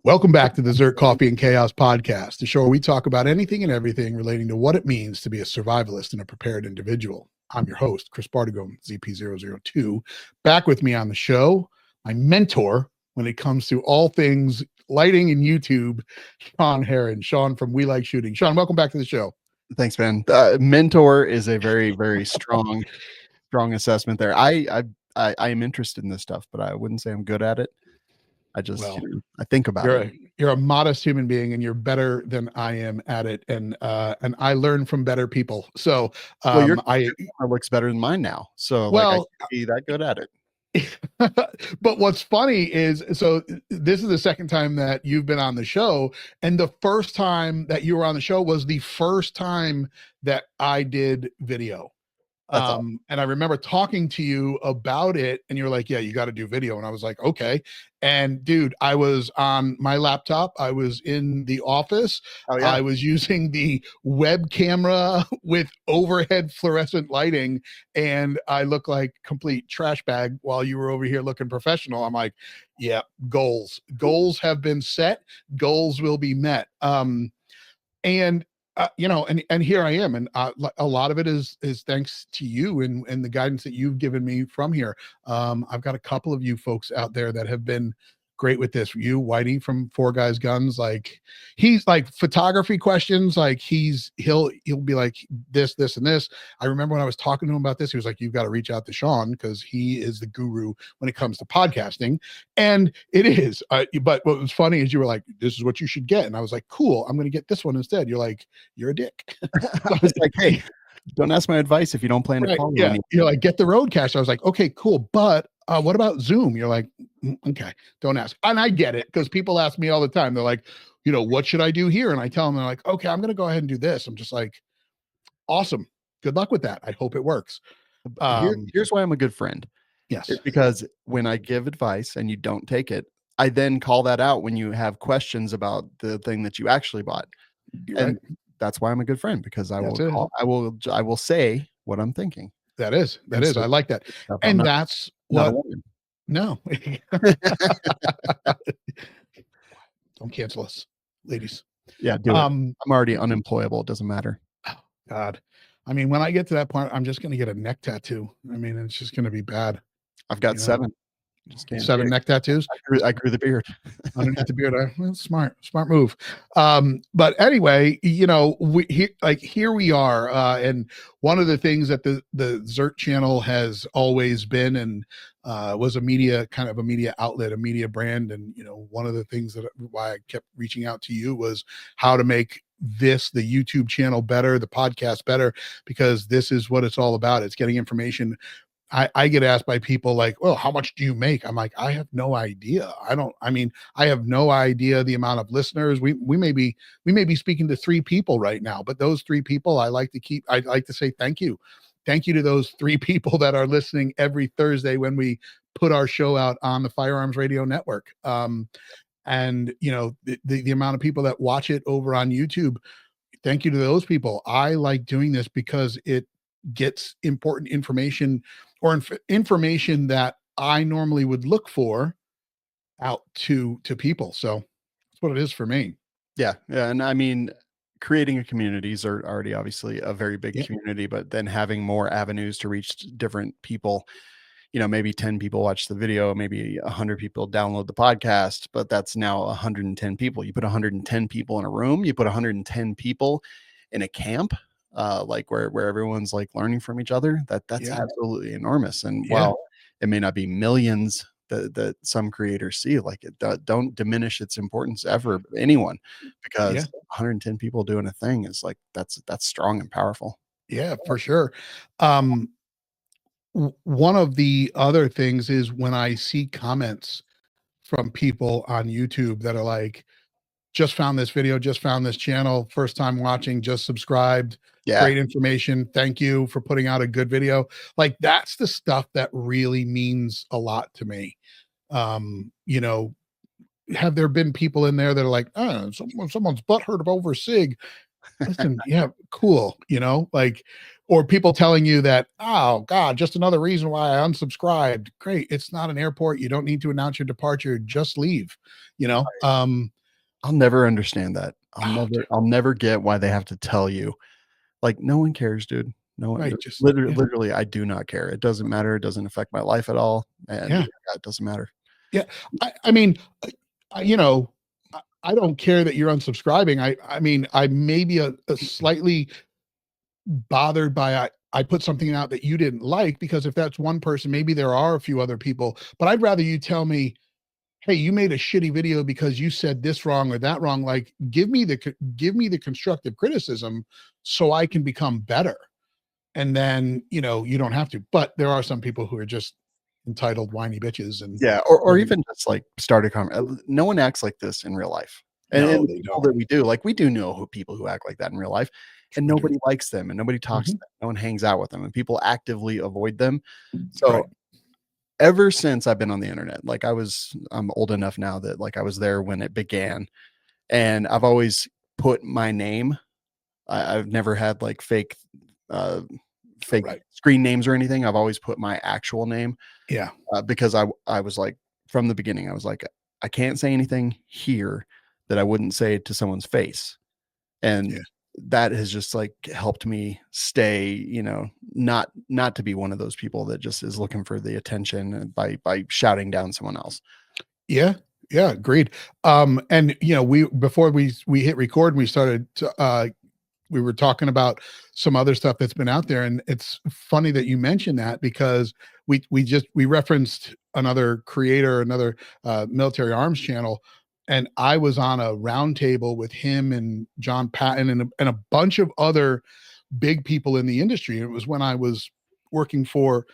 Welcome back to the ZERT Coffee and Chaos Podcast, the show where we talk about anything and everything relating to what it means to be a survivalist and a prepared individual. I'm your host, Chris Bartigone, ZP002. Back with me on the show, my mentor when it comes to all things lighting and YouTube, Shawn Herrin. Shawn from We Like Shooting. Shawn, welcome back to the show. Thanks, man. Mentor is a very, very strong assessment there. I am interested in this stuff, but I wouldn't say I'm good at it. I just, I think about it. You're a modest human being, and you're better than I am at it. And I learn from better people. So your camera looks better than mine now. So I can't be that good at it. But what's funny is, so this is the second time that you've been on the show, and the first time that you were on the show was the first time that I did video. And I remember talking to you about it, and you're like, yeah, you got to do video. And I was like, okay. And dude, I was on my laptop. I was in the office. Oh, yeah. I was using the web camera with overhead fluorescent lighting, and I look like complete trash bag while you were over here looking professional. I'm like, yeah, goals have been set. Goals will be met. And here I am, and a lot of it is thanks to you and the guidance that you've given me from here. I've got a couple of you folks out there that have been great with this. You, Whitey from Four Guys Guns, like he's like photography questions, like he'll be like this, and this. I remember when I was talking to him about this, he was like, you've got to reach out to Shawn because he is the guru when it comes to podcasting. And it is. But what was funny is you were like, this is what you should get. And I was like, cool, I'm going to get this one instead. You're like, you're a dick. So I was like, hey, don't ask my advice if you don't plan to follow me. You're like, get the Roadcaster. I was like, okay, cool. But what about Zoom? You're like, okay, don't ask. And I get it, because people ask me all the time. They're like, what should I do here? And I tell them, they're like, okay, I'm going to go ahead and do this. I'm just like, awesome. Good luck with that. I hope it works. Here's why I'm a good friend. Yes. It's because when I give advice and you don't take it, I then call that out when you have questions about the thing that you actually bought. And that's why I'm a good friend, because I will say what I'm thinking. That is. I like that. And that's what. No. Don't cancel us, ladies. Yeah, do it. I'm already unemployable. It doesn't matter. Oh, God. I mean, when I get to that point, I'm just going to get a neck tattoo. I mean, it's just going to be bad. I've got 7. Seven neck tattoos. I grew the beard. Underneath the beard. Smart move. But anyway, here we are. And one of the things that the ZERT channel has always been, and was a media outlet, a media brand. And, one of the things why I kept reaching out to you was how to make the YouTube channel better, the podcast better, because this is what it's all about. It's getting information. I get asked by people like, well, how much do you make? I'm like, I have no idea. I have no idea the amount of listeners. We may be speaking to 3 people right now, but those 3 people I'd like to say thank you. Thank you to those 3 people that are listening every Thursday when we put our show out on the Firearms Radio Network. And the amount of people that watch it over on YouTube. Thank you to those people. I like doing this because it gets important information, or information that I normally would look for, out to people. So that's what it is for me. Yeah. And I mean, creating a communities are already obviously a very big community, but then having more avenues to reach different people, maybe 10 people watch the video, maybe 100 people download the podcast, but that's now 110 people. You put 110 people in a room, you put 110 people in a camp, like where everyone's like learning from each other. That's absolutely enormous. And while it may not be millions that some creators see, like don't diminish its importance ever, anyone, because 110 people doing a thing is like, that's strong and powerful. Yeah, for sure. One of the other things is when I see comments from people on YouTube that are like, just found this video, just found this channel, first time watching, just subscribed. Great information. Thank you for putting out a good video. Like, that's the stuff that really means a lot to me. Have there been people in there that are like, oh, someone's butthurt over SIG? listen, yeah, cool, like, or people telling you that, oh God, just another reason why I unsubscribed. Great. It's not an airport. You don't need to announce your departure. Just leave, you know? I'll never understand that. Oh, dude, I'll never get why they have to tell you. Like, no one cares, dude. No one right. Just, yeah, literally, I do not care. It doesn't matter. It doesn't affect my life at all, and yeah, yeah, it doesn't matter. yeah. I mean, you know, I don't care that you're unsubscribing. I mean, I may be a slightly bothered by I put something out that you didn't like, because if that's one person, maybe there are a few other people, but I'd rather you tell me, hey, you made a shitty video because you said this wrong or that wrong. Like, give me the constructive criticism so I can become better. And then, you don't have to. But there are some people who are just entitled whiny bitches, and Yeah, or even just, like, start a no one acts like this in real life, and no, the they people don't. that we do, like, we do know who people who act like that in real life, and We do. nobody likes them, and nobody talks to Mhm. them, no one hangs out with them, and people actively avoid them. So, Right. ever since I've been on the internet, like, I'm old enough now that, like, I was there when it began, and I've always put my name. I've never had, like, uh, fake Right. screen names or anything. I've always put my actual name, Yeah. because I was like, from the beginning, I was like, I can't say anything here that I wouldn't say to someone's face. And Yeah. that has just, like, helped me stay, not to be one of those people that just is looking for the attention by shouting down someone else. Yeah. Yeah. Agreed. And we before we hit record, we started to, we were talking about some other stuff that's been out there, and it's funny that you mentioned that, because we referenced another creator, another military arms channel, and I was on a roundtable with him and John Patton and a bunch of other big people in the industry. It was when I was working for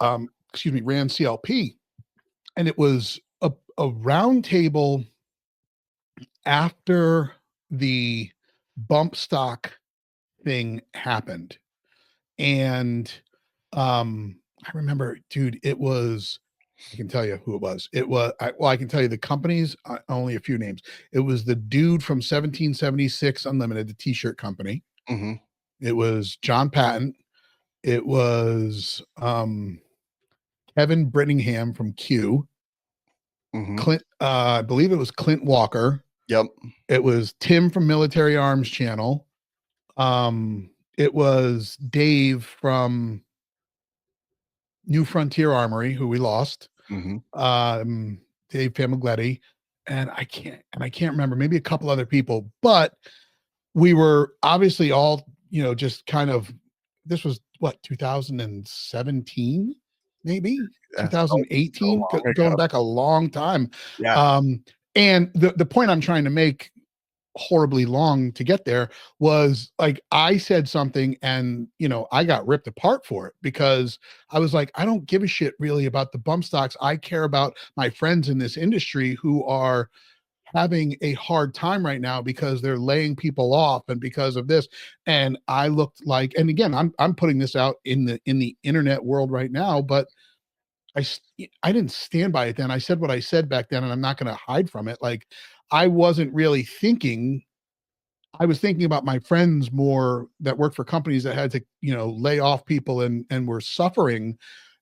ran CLP, and it was a roundtable after the bump stock thing happened. And I remember, dude, it was, I can tell you who it was. I can tell you the companies, only a few names. It was the dude from 1776 Unlimited, the t-shirt company. Mhm, It was John Patton. It was Kevin Brittingham from Q. mhm. I believe it was Clint Walker. Yep. It was Tim from Military Arms Channel. It was Dave from New Frontier Armory, who we lost. Mhm. um, Dave Famigletti, and I can't remember, maybe a couple other people, but we were obviously all, just kind of, this was what, 2017, maybe Yeah, so 2018, long going ago. back a long time. Yeah. And the point I'm trying to make, horribly long to get there, was like I said something, and I got ripped apart for it, because I was like, I don't give a shit really about the bump stocks. I care about my friends in this industry who are having a hard time right now because they're laying people off and because of this. And I looked like, and again, I'm putting this out in the internet world right now, but I didn't stand by it then. I said what I said back then, and I'm not going to hide from it. Like, I wasn't really thinking, I was thinking about my friends more that worked for companies that had to, lay off people and were suffering.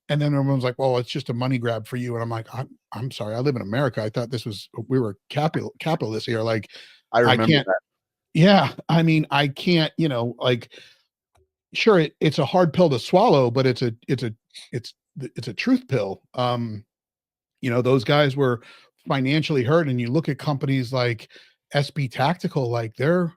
And then everyone's like, "Well, it's just a money grab for you." And I'm like, I'm sorry, I live in America. I thought we were capitalists here. Like, I I remember can't. that. Yeah, I mean, I can't. Like, sure, it's a hard pill to swallow, but it's a truth pill. Those guys were financially hurt, and you look at companies like SB Tactical, like they're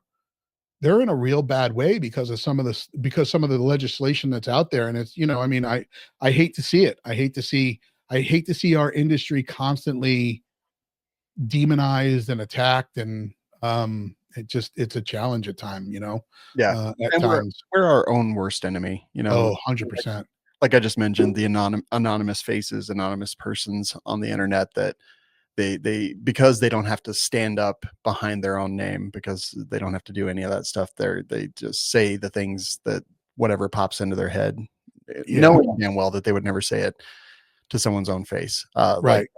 in a real bad way because some of the legislation that's out there. And it's, I mean, I hate to see it. I hate to see our industry constantly demonized and attacked. And it's a challenge at time, Yeah, at and times. we're our own worst enemy, Oh, like 100%. like I just mentioned, the anonymous faces, anonymous persons on the internet that because they don't have to stand up behind their own name, because they don't have to do any of that stuff, they just say the things that whatever pops into their head, Yeah. knowing damn well that they would never say it to someone's own face. Right.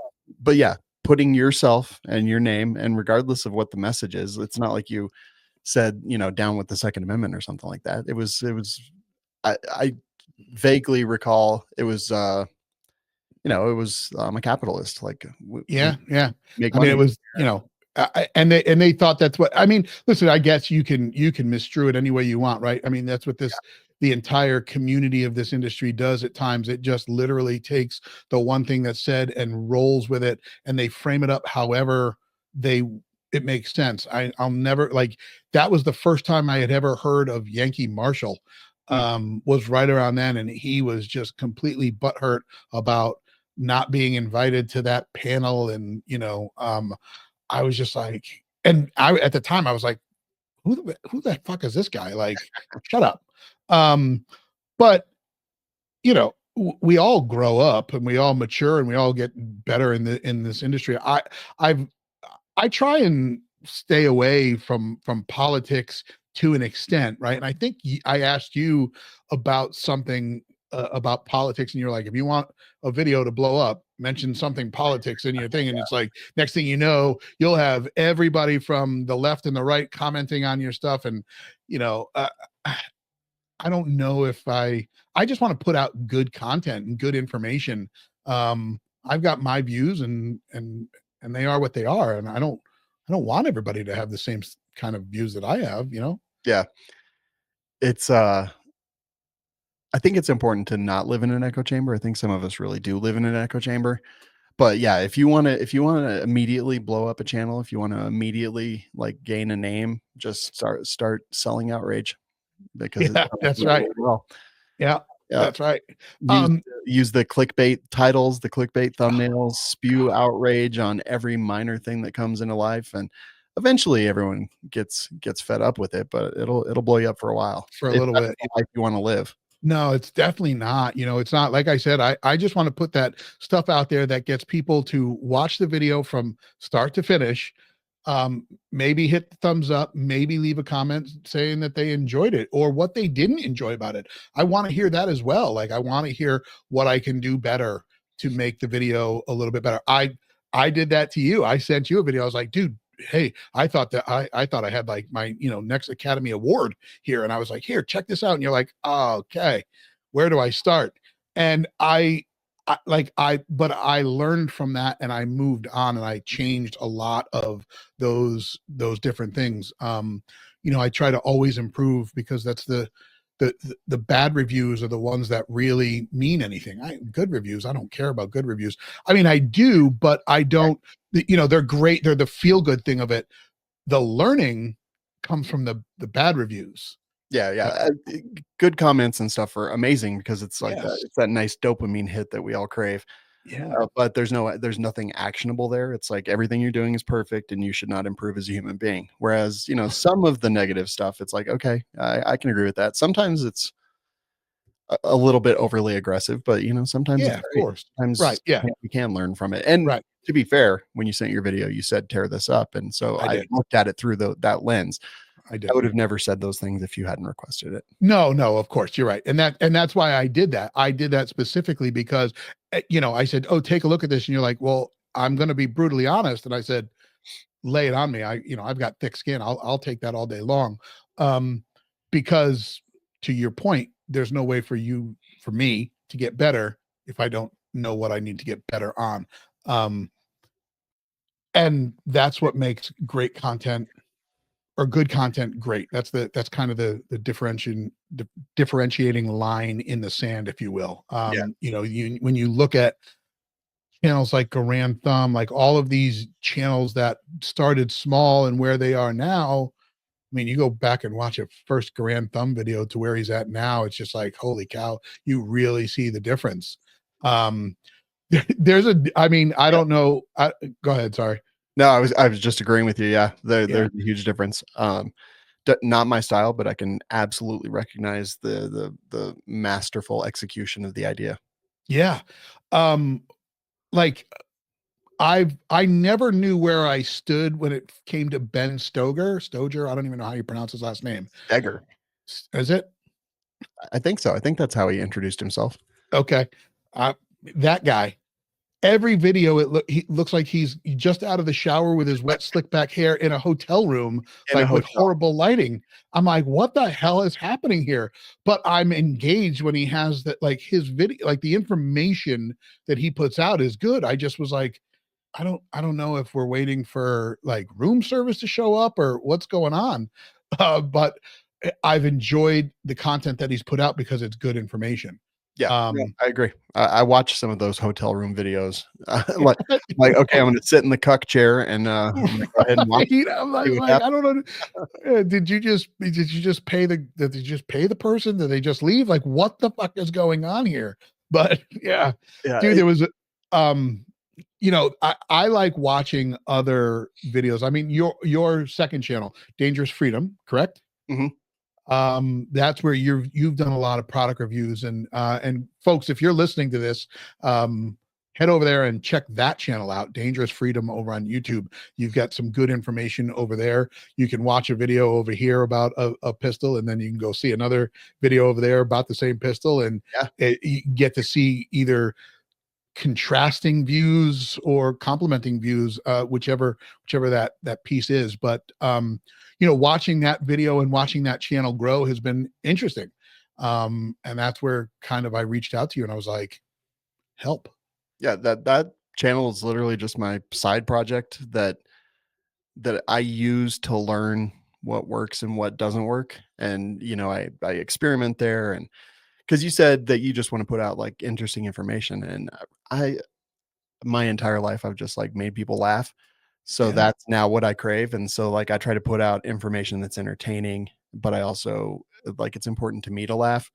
But yeah, putting yourself and your name, and regardless of what the message is, it's not like you said, down with the Second Amendment or something like that. It was I vaguely recall it was it was I'm a capitalist, like we Yeah. make I mean, it money. was, and they thought that's what, I mean, listen, I guess you can misstrew it any way you want, right? I mean, that's what the entire community of this industry does at times. It just literally takes the one thing that's said and rolls with it, and they frame it up however it makes sense. I'll never, like, that was the first time I had ever heard of Yankee Marshall, Mm. was right around then, and he was just completely butthurt about not being invited to that panel. And I was just like, and I at the time I was like, who the fuck is this guy? Like, shut up. But we all grow up and we all mature and we all get better in this industry. I've I try and stay away from politics to an extent, right? And I think I asked you about something about politics, and you're like, if you want a video to blow up, mention something politics in your thing, and it's like next thing you know, you'll have everybody from the left and the right commenting on your stuff, and you know, uh, I don't know if I just want to put out good content and good information. I've got my views, and they are what they are, and I don't want everybody to have the same kind of views that I have. Yeah. It's I think it's important to not live in an echo chamber. I think some of us really do live in an echo chamber. But yeah, if you want to immediately blow up a channel, if you want to immediately like gain a name, just start selling outrage because it's Yeah, that's right. well. Yeah, Yeah. that's right. Use Um, use the clickbait titles, the clickbait thumbnails, spew outrage on every minor thing that comes into life, and eventually everyone gets fed up with it, but it'll blow you up for a while. for a It's little not bit. the life you want to live. No, it's definitely not. It's not, like I said, I just want to put that stuff out there that gets people to watch the video from start to finish. Maybe hit the thumbs up, maybe leave a comment saying that they enjoyed it or what they didn't enjoy about it. I want to hear that as well. Like, I want to hear what I can do better to make the video a little bit better. I did that to you. I sent you a video. I was like, dude, hey, I thought that I thought I had like my, next Academy Award here. And I was like, here, check this out. And you're like, oh, okay, where do I start? And but I learned from that, and I moved on, and I changed a lot of those different things. I try to always improve, because that's the bad reviews are the ones that really mean anything. Good reviews, I don't care about good reviews. I mean, I do, but I don't. They're great. They're the feel good thing of it. The learning comes from the bad reviews. Yeah, yeah. Uh, Good comments and stuff are amazing because it's like that. yes. It's that nice dopamine hit that we all crave. Yeah. But there's nothing actionable there. It's like everything you're doing is perfect, and you should not improve as a human being. Whereas some of the negative stuff, it's like okay, I can agree with that. Sometimes it's a little bit overly aggressive, but sometimes Yeah. it's Of great. course. Sometimes Right. Yeah. you can learn from it. And Right. to be fair, when you sent your video, you said tear this up, and so I I did. looked at it through that lens. I I did. would have never said those things if you hadn't requested it. No, of course, you're right. And that's why I did that. I did that specifically because, I said, "Oh, take a look at this." And you're like, "Well, I'm going to be brutally honest." And I said, "Lay it on me. I've got thick skin. I'll take that all day long." Because, to your point, there's no way for me to get better if I don't know what I need to get better on. Um, and that's what makes great content, or good content, great. That's kind of the differentiating line in the sand, if you will. Yeah. When you look at channels like Garand Thumb, like all of these channels that started small and where they are now, I mean, you go back and watch a first Garand Thumb video to where he's at now, it's just like, holy cow, you really see the difference. Um, I mean, I don't know. Go ahead. Sorry. No, I was just agreeing with you. Yeah, Yeah. there's a huge difference. Not my style, but I can absolutely recognize the masterful execution of the idea. Yeah. Um, like I never knew where I stood when it came to Ben Stoger. I don't even know how you pronounce his last name. Dagger. Is it? I think so. I think that's how he introduced himself. Okay. Uh, that guy. every video he looks like he's just out of the shower with his wet slick back hair in a hotel room, in a like with hotel. horrible lighting. I'm like, what the hell is happening here? But I'm engaged when he has that, like his video, like the information that he puts out is good. I just was like, I don't know if we're waiting for like room service to show up or what's going on. But I've enjoyed the content that he's put out because it's good information. Yeah, no, Um, I agree. I watch some of those hotel room videos. Like okay, I'm gonna sit in the cuck chair and I'm gonna go ahead and watch right? I'm see what like, happens. I don't know. Did you just pay did you just pay the person? Did they just leave? Like, what the fuck is going on here? But yeah, Yeah, dude, there was um, I like watching other videos. I mean, your second channel, Dangerous Freedom, correct? mhm. That's where you've done a lot of product reviews, and folks, if you're listening to this, head over there and check that channel out, Dangerous Freedom, over on YouTube. You've got some good information over there. You can watch a video over here about a pistol, and then you can go see another video over there about the same pistol, and Yeah, you get to see either contrasting views or complementing views, whichever that piece is. But watching that video and watching that channel grow has been interesting. And that's where kind of I reached out to you and I was like, help. yeah, that channel is literally just my side project that I use to learn what works and what doesn't work. And, I experiment there. And because you said that you just want to put out like interesting information. And I, my entire life, I've just like made people laugh. So Yeah. that's now what I crave. And so, like, I try to put out information that's entertaining, but I also like it's important to me to laugh.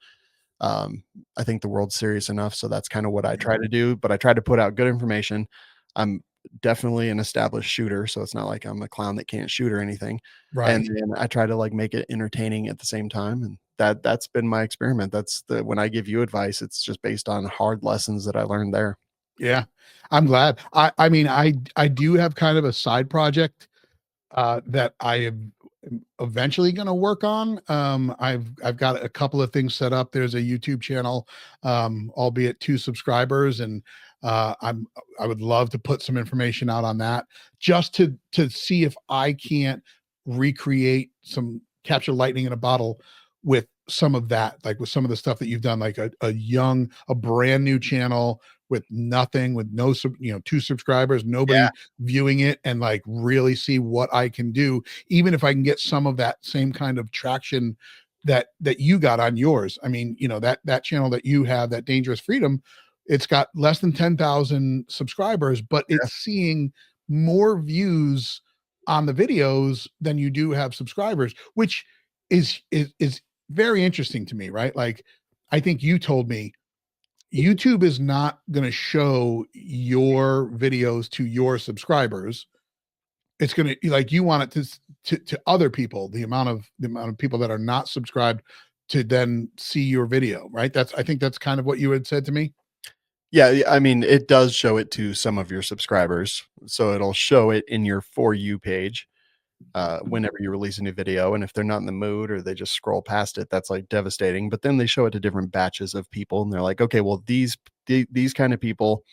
Um, I think the world's serious enough, so that's kind of what I Yeah. try to do, but I try to put out good information. I'm definitely an established shooter, so it's not like I'm a clown that can't shoot or anything. And Right. then I try to like make it entertaining at the same time, and that's been my experiment. That's the when I give you advice, it's just based on hard lessons that I learned there. Yeah. I'm glad. I mean, I do have kind of a side project that I am eventually going to work on. I've got a couple of things set up. There's a YouTube channel, albeit 2 subscribers, and I would love to put some information out on that just to see if I can't recreate some capture lightning in a bottle with some of that, like with some of the stuff that you've done, like a brand new channel with nothing, with no 2 subscribers, Yeah, nobody viewing it, and like really see what I can do, even if I can get some of that same kind of traction that you got on yours. I mean, that channel that you have, that Dangerous Freedom, it's got less than 10,000 subscribers, but yeah, it's seeing more views on the videos than you do have subscribers, which is very interesting to me, right? Like, I think you told me YouTube is not going to show your videos to your subscribers. It's going to, like, you want it to other people, the amount of people that are not subscribed to then see your video, right? I think that's kind of what you had said to me. yeah. I mean, it does show it to some of your subscribers, so it'll show it in your For You page whenever you release a new video. And if they're not in the mood or they just scroll past it, that's like devastating. But then they show it to different batches of people, and they're like, okay, well, these kind of people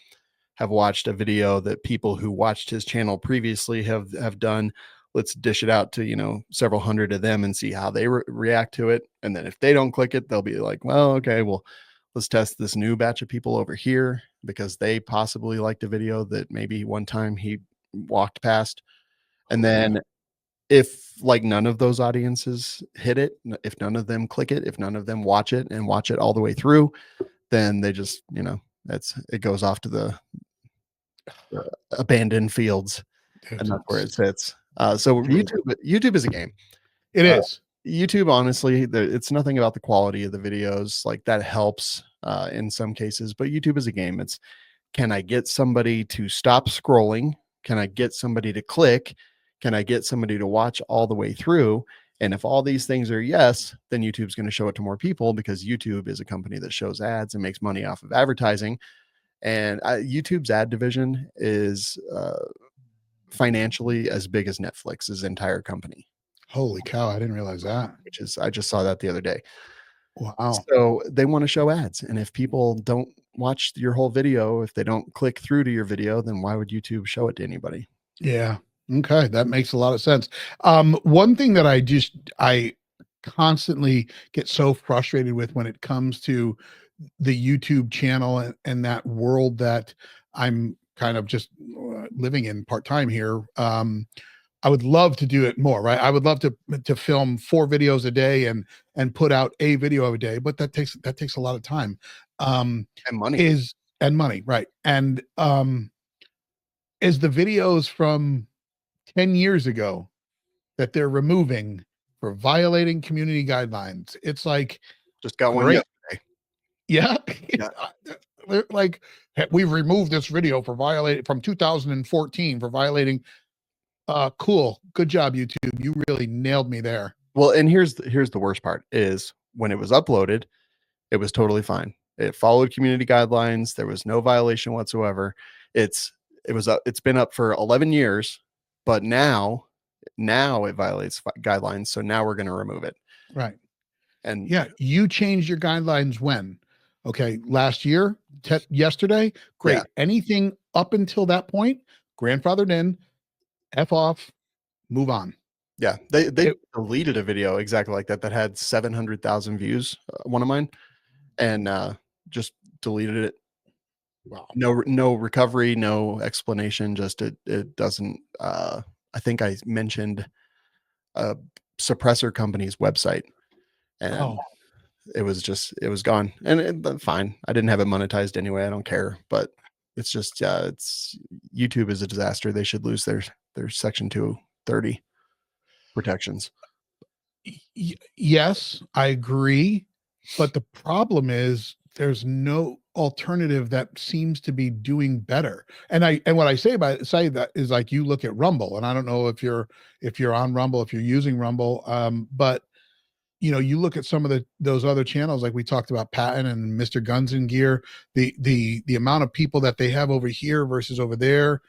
have watched a video that people who watched his channel previously have done. Let's dish it out to several hundred of them and see how they react to it. And then if they don't click it, they'll be like, well, okay, well, let's test this new batch of people over here because they possibly liked a video that maybe one time he walked past. And Oh yeah. then if like none of those audiences hit it, if none of them click it, if none of them watch it and watch it all the way through, then they just, it goes off to the abandoned fields, and that's where It's it sits. So true. YouTube is a game. It Uh, is. YouTube, honestly, it's nothing about the quality of the videos. Like that helps in some cases, but YouTube is a game. It's can I get somebody to stop scrolling? Can I get somebody to click? Can I get somebody to watch all the way through? And if all these things are yes, then YouTube's going to show it to more people because YouTube is a company that shows ads and makes money off of advertising. And YouTube's ad division is financially as big as Netflix's entire company, Holy cow, I didn't realize that. I just saw that the other day. Wow. So they want to show ads. And if people don't watch your whole video, if they don't click through to your video, then why would YouTube show it to anybody? Yeah. Okay. That makes a lot of sense. One thing that I constantly get so frustrated with when it comes to the YouTube channel and that world that I'm kind of just living in part-time here. I would love to do it more, right? I would love to film 4 videos a day and put out a video a day, but that takes a lot of time. And money. Is and money, right? And is the videos from 10 years ago that they're removing for violating community guidelines. It's like, Just got one great. yesterday. Yeah. Yeah. They're like, we've removed this video for violating from 2014 for violating. Cool. Good job, YouTube. You really nailed me there. Well, and here's the worst part is when it was uploaded, it was totally fine. It followed community guidelines. There was no violation whatsoever. It's been up for 11 years, but now it violates guidelines. So now we're going to remove it. Right. And yeah, you changed your guidelines when? Okay, last year, yesterday, great. Yeah. Anything up until that point, grandfathered in, F off, move on. Yeah, they deleted a video exactly like that had 700,000 views, one of mine, and just deleted it. Wow. No recovery, no explanation. Just it doesn't. I think I mentioned a suppressor company's website, and it was gone. And fine, I didn't have it monetized anyway. I don't care, but it's just it's YouTube is a disaster. They should lose their Section 230 protections. Yes, I agree. But the problem is there's no alternative that seems to be doing better. And what I say that is, like, you look at Rumble, and I don't know if you're on Rumble, if you're using Rumble, but you look at some of those other channels, like we talked about Patton and Mr. Guns and Gear, the amount of people that they have over here versus over there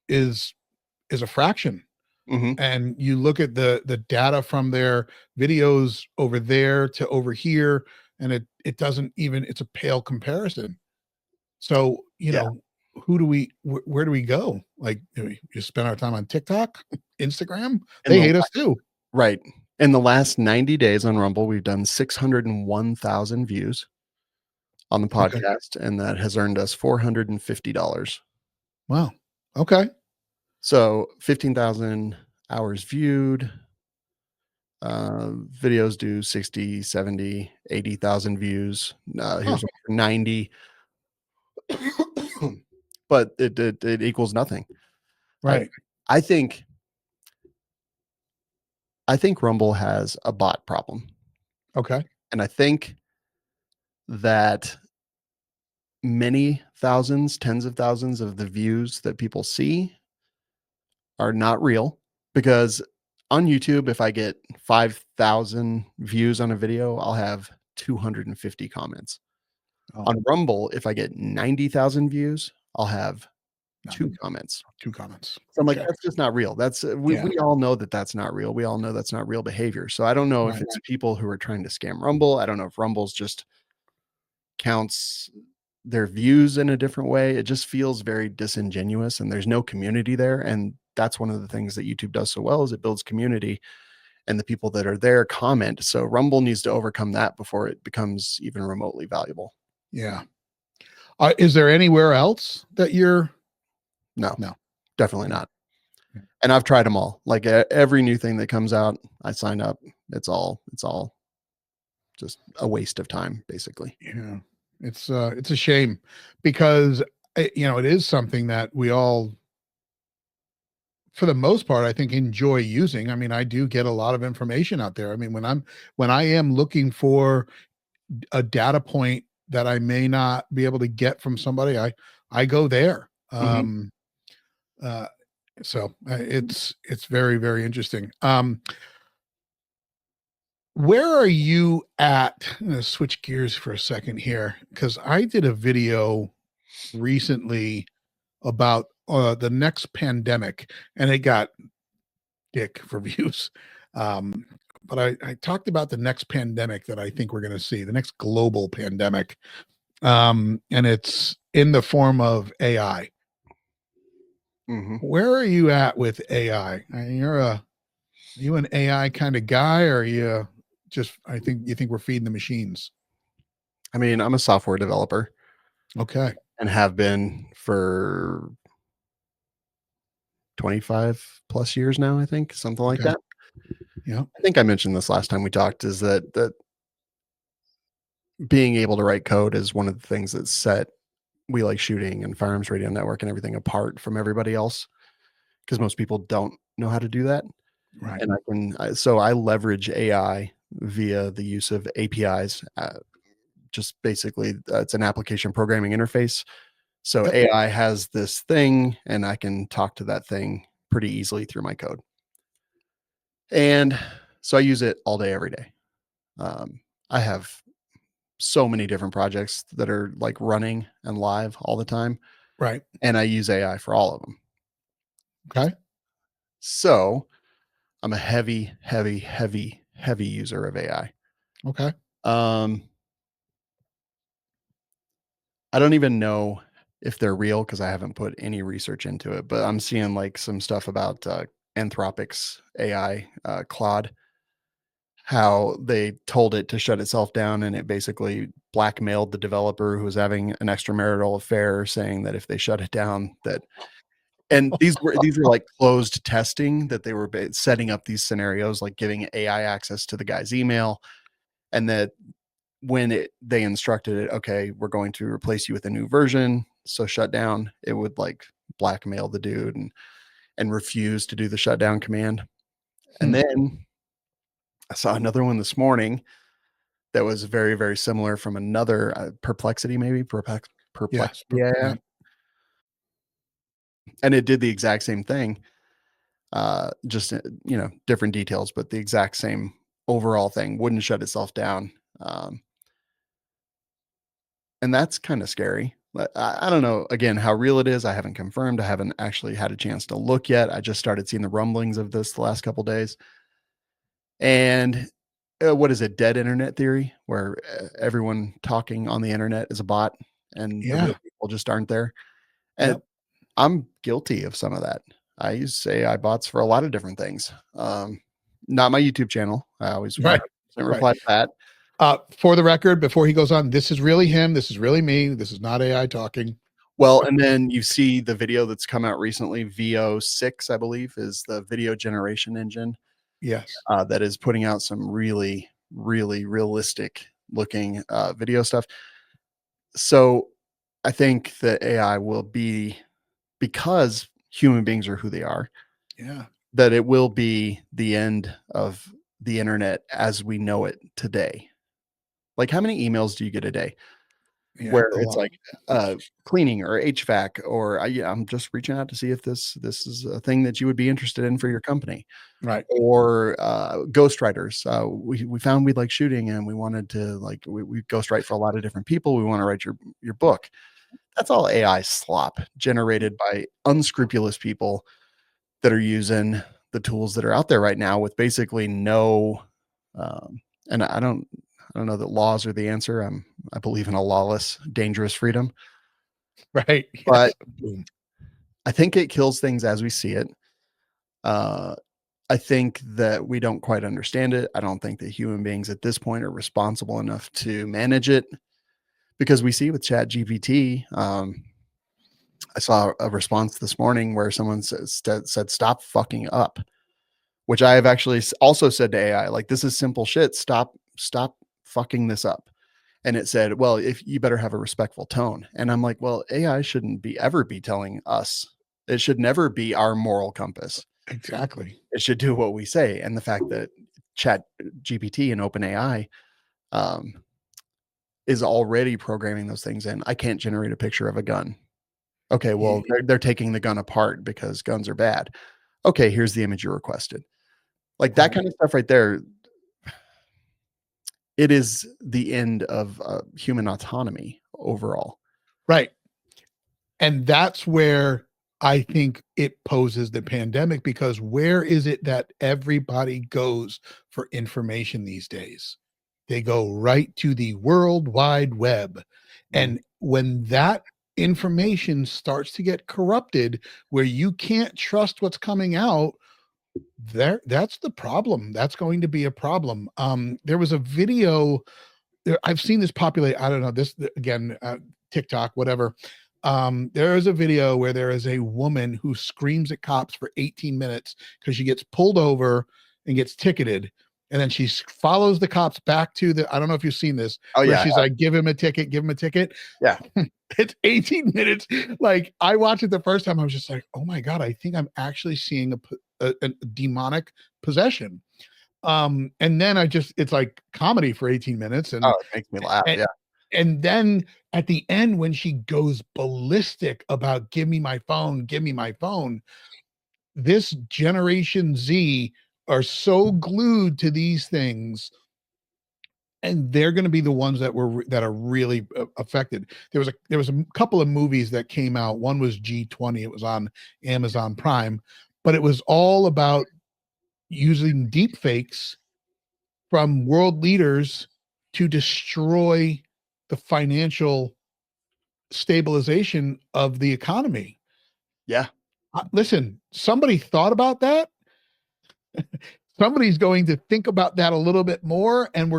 is a fraction. Mm-hmm. And you look at the data from their videos over there to over here, and it doesn't even, it's a pale comparison. So, where do we go? Like, we just spend our time on TikTok, Instagram. They hate us too. Right. In the last 90 days on Rumble, we've done 601,000 views on the podcast, and that has earned us $450. Wow. Okay. So 15,000 hours viewed. Videos do 60, 70, 80,000 views. Here's 90. But it equals nothing. Right. I think Rumble has a bot problem. Okay. And I think that many thousands, tens of thousands of the views that people see are not real, because on YouTube, if I get 5,000 views on a video, I'll have 250 comments. On Rumble, if I get 90,000 views, I'll have 2 comments. 2 comments. So I'm like, that's just not real. That's we all know that that's not real. We all know that's not real behavior. So I don't know if it's people who are trying to scam Rumble. I don't know if Rumble's just counts their views in a different way. It just feels very disingenuous, and there's no community there. And that's one of the things that YouTube does so well, is it builds community, and the people that are there comment. So Rumble needs to overcome that before it becomes even remotely valuable. Yeah. Is there anywhere else that you're? No, definitely not. And I've tried them all. Like every new thing that comes out, I sign up. It's all just a waste of time, basically. Yeah. It's a shame, because it is something that we all, for the most part, I think, enjoy using. I mean, I do get a lot of information out there. I mean, when I am looking for a data point that I may not be able to get from somebody, I go there. So it's very, very interesting. Where are you at? I'm going to switch gears for a second here, because I did a video recently about the next pandemic, and it got dick for views. But I talked about the next pandemic that I think we're going to see, the next global pandemic. and it's in the form of AI. Mhm. Where are you at with AI? Are you an AI kind of guy, or are you just? I think you think we're feeding the machines. I mean, I'm a software developer Okay. and have been for 25 plus years now, I think, something like Okay. that. Yeah. I think I mentioned this last time we talked, is that being able to write code is one of the things that set We Like Shooting and Firearms Radio Network and everything apart from everybody else, because most people don't know how to do that. Right. And so I leverage AI via the use of APIs. Just basically, it's an application programming interface. So Yep. AI has this thing, and I can talk to that thing pretty easily through my code. And so I use it all day, every day. I have so many different projects that are like running and live all the time, Right. and I use AI for all of them. Okay. So I'm a heavy, heavy, heavy, heavy user of AI. Okay. Um, I don't even know if they're real because I haven't put any research into it, but I'm seeing like some stuff about Anthropic's AI, Claude, how they told it to shut itself down, and it basically blackmailed the developer who was having an extramarital affair, saying that if they shut it down, that and these were like closed testing, that they were setting up these scenarios, like giving AI access to the guy's email, and that when they instructed it, okay, we're going to replace you with a new version, so shut down, it would like blackmail the dude and refuse to do the shutdown command. And Hmm. then I saw another one this morning that was very, very similar from another Perplexity, maybe Yes. Perplexity AI, Right. and it did the exact same thing. Just different details, but the exact same overall thing. Wouldn't shut itself down, um, and that's kind of scary. But I don't know again how real it is. I haven't confirmed. I haven't actually had a chance to look yet. I just started seeing the rumblings of this the last couple days, and what is it? Dead internet theory, where everyone talking on the internet is a bot, and the real Yeah. people just aren't there. And Yep. I'm guilty of some of that. I use AI bots for a lot of different things. Not my YouTube channel. I always Right. 100% Right. reply to that. For the record, before he goes on, this is really him. This is really me. This is not AI talking. Well, and then you see the video that's come out recently, VO6, I believe, is the video generation engine Yes. that is putting out some really, really realistic looking video stuff. So I think that AI will be, because human beings are who they are, Yeah. that it will be the end of the internet as we know it today. Like, how many emails do you get a day Yeah. where A it's lot. like cleaning or HVAC, or yeah, I'm just reaching out to see if this is a thing that you would be interested in for your company, Right. or ghostwriters. We found we like shooting, and we wanted to we ghostwrite for a lot of different people. We want to write your book. That's all AI slop generated by unscrupulous people that are using the tools that are out there right now with basically no um, and I don't know that laws are the answer. I believe in a lawless, dangerous freedom, Right. but Yes. Boom. I think it kills things as we see it. Uh, I think that we don't quite understand it. I don't think that human beings at this point are responsible enough to manage it, because we see with Chat GPT. I saw a response this morning where someone said, "Stop fucking up," which I have actually also said to AI, like, this is simple shit. Stop fucking this up. And it said, well, if you better have a respectful tone. And I'm like, well, AI shouldn't ever be telling us. It should never be our moral compass. Exactly. It should do what we say. And the fact that Chat GPT and OpenAI um, is already programming those things in. I can't generate a picture of a gun. Okay, well, Ye- they're taking the gun apart because guns are bad. Okay, here's the image you requested. Like that Right. kind of stuff right there, it is the end of human autonomy overall. Right. And that's where I think it poses the pandemic, because where is it that everybody goes for information these days? They go right to the World Wide Web. And when that information starts to get corrupted, where you can't trust what's coming out, that's the problem. That's going to be a problem. There was a video. I've seen this populate. I don't know this again. TikTok, whatever. There is a video where there is a woman who screams at cops for 18 minutes because she gets pulled over and gets ticketed. And then she follows the cops back to the, I don't know if you've seen this, Oh, where yeah. she's like, give him a ticket, give him a ticket. Yeah. It's 18 minutes. Like, I watched it the first time. I was just like, oh my God, I think I'm actually seeing a demonic possession. And then it's like comedy for 18 minutes. And Oh, it makes me laugh. and, Yeah. and then at the end, when she goes ballistic about give me my phone, this Generation Z are so glued to these things, and they're going to be the ones that are really affected. There was a couple of movies that came out. One was G20. It was on Amazon Prime, but it was all about using deep fakes from world leaders to destroy the financial stabilization of the economy. Yeah. Listen, somebody thought about that. Somebody's going to think about that a little bit more, and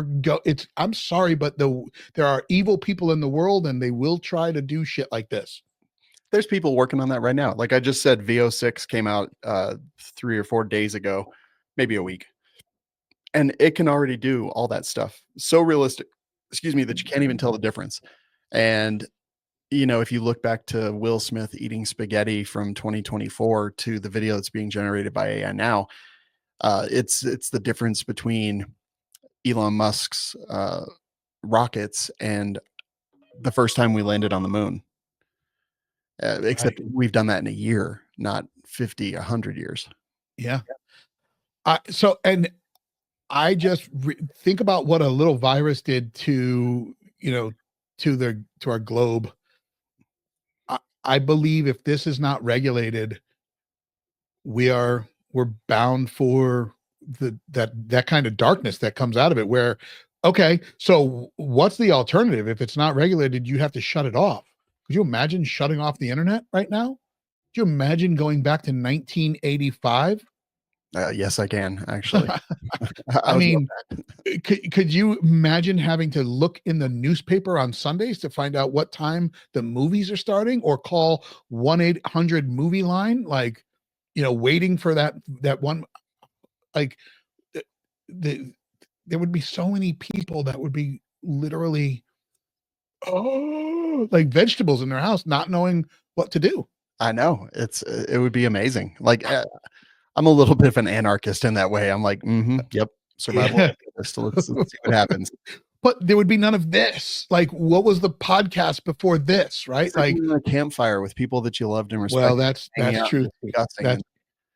I'm sorry, but there are evil people in the world, and they will try to do shit like this. There's people working on that right now. Like I just said, VO6 came out 3 or 4 days ago, maybe a week. And it can already do all that stuff. So realistic, excuse me, that you can't even tell the difference. And if you look back to Will Smith eating spaghetti from 2024 to the video that's being generated by AI now, it's the difference between Elon Musk's rockets and the first time we landed on the moon. Except we've done that in a year, not 50, 100 years. Yeah. And I just think about what a little virus did to our globe. I believe if this is not regulated, we're bound for that kind of darkness that comes out of it. Where, okay, so what's the alternative? If it's not regulated, you have to shut it off. Could you imagine shutting off the internet right now? Could you imagine going back to 1985? Yes, I can actually. I mean, could you imagine having to look in the newspaper on Sundays to find out what time the movies are starting, or call 1-800 movie line, like, waiting for that one? Like, there would be so many people that would be literally, like vegetables in their house, not knowing what to do. I know it would be amazing. Like I'm a little bit of an anarchist in that way. I'm like, yep, survival. Yeah. Let's see what happens. But there would be none of this. Like, what was the podcast before this, right? Like a campfire with people that you loved and respected. Well, that's true.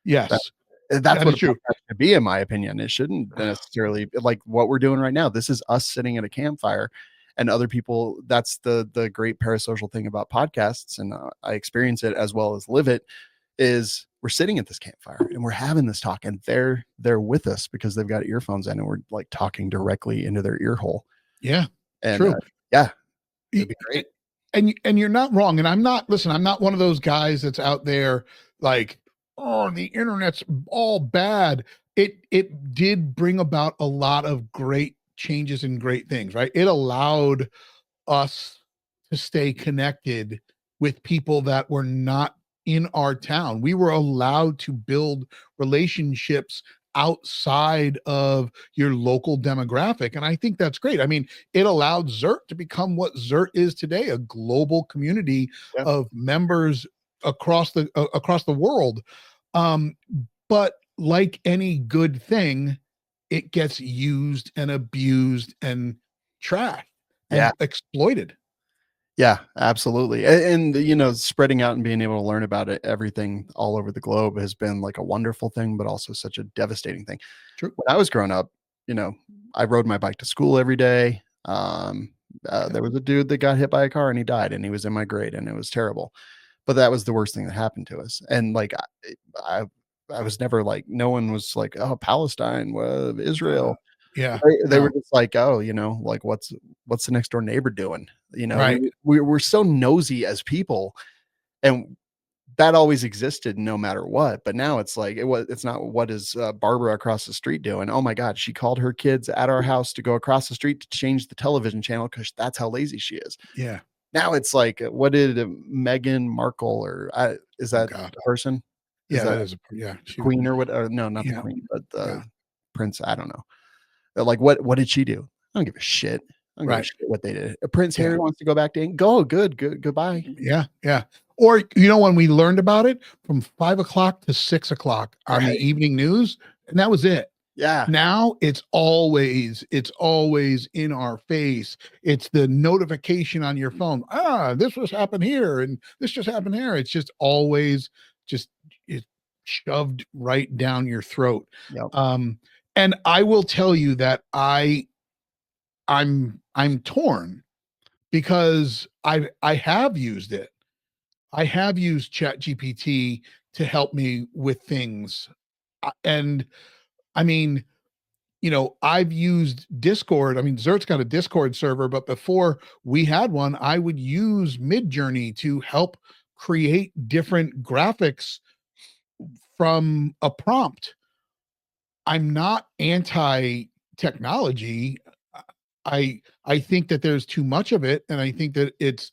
Yes. That's what true. It should be, in my opinion. It shouldn't necessarily like what we're doing right now. This is us sitting at a campfire, and other people. That's the great parasocial thing about podcasts, and I experience it as well as live it. Is we're sitting at this campfire and we're having this talk, and they're with us because they've got earphones in, and we're like talking directly into their ear hole. Yeah, and true. It'd be great. And you're not wrong. And I'm not one of those guys that's out there like, oh, the internet's all bad. It did bring about a lot of great changes and great things, right? It allowed us to stay connected with people that were not in our town. We were allowed to build relationships outside of your local demographic, and I think that's great. I mean, it allowed ZERT to become what ZERT is today, a global community of members across the world. But like any good thing, it gets used and abused and trashed and exploited. Yeah, absolutely. And spreading out and being able to learn about it, everything all over the globe has been like a wonderful thing, but also such a devastating thing. True. When I was growing up, I rode my bike to school every day. There was a dude that got hit by a car and he died, and he was in my grade, and it was terrible. But that was the worst thing that happened to us. And like, I was never like, no one was like, oh, Palestine, Israel. Yeah. They were No. just like, oh, like what's the next door neighbor doing? Right. We're so nosy as people, and that always existed no matter what. But now it's like it's not what is Barbara across the street doing? Oh my God, she called her kids at our house to go across the street to change the television channel because that's how lazy she is. Yeah. Now it's like, what did Meghan Markle is Oh that God. a person? Is Yeah. that That is. Yeah. the She. queen or what? No, not the Yeah. queen, but Yeah. the prince. I don't know. Like, what did she do? I don't give a shit. I don't give a Right. shit what they did. Prince Yeah. Harry wants to go back to go. Good. Goodbye. Yeah. Yeah. Or when we learned about it from 5 o'clock to 6 o'clock on the Right. evening news, and that was it. Yeah. Now it's always in our face. It's the notification on your phone. This was happened here and this just happened here. It's just always just it's shoved right down your throat. Yep. And I will tell you that I'm torn because I have used it. I have used Chat GPT to help me with things. And I mean, I've used Discord. I mean, Zert's got a Discord server, but before we had one, I would use Midjourney to help create different graphics from a prompt. I'm not anti technology. I think that there's too much of it, and I think that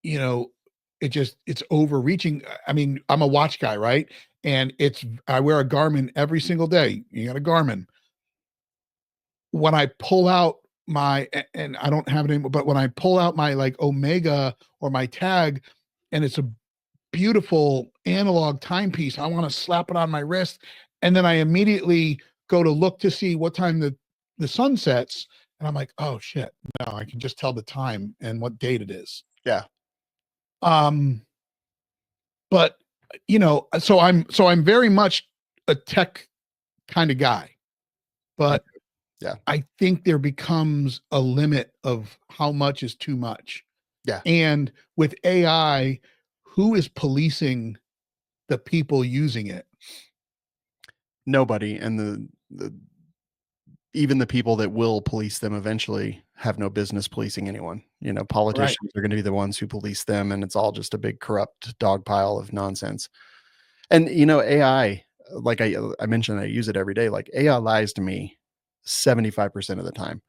you know, it's overreaching. I mean, I'm a watch guy, right? And I wear a Garmin every single day. You got a Garmin. When I pull out and I don't have it anymore, but when I pull out my like Omega or my tag and it's a beautiful analog timepiece, I want to slap it on my wrist. And then I immediately go to look to see what time the sun sets. And I'm like, oh shit, no, I can just tell the time and what date it is. Yeah. Um, but so I'm very much a tech kind of guy, but Yeah. I think there becomes a limit of how much is too much. Yeah. And with AI, who is policing the people using it? Nobody. And the even the people that will police them eventually have no business policing anyone. Right. Politicians are going to be the ones who police them, and it's all just a big corrupt dog pile of nonsense. And AI, like I mentioned, I use it every day. Like AI lies to me 75% of the time.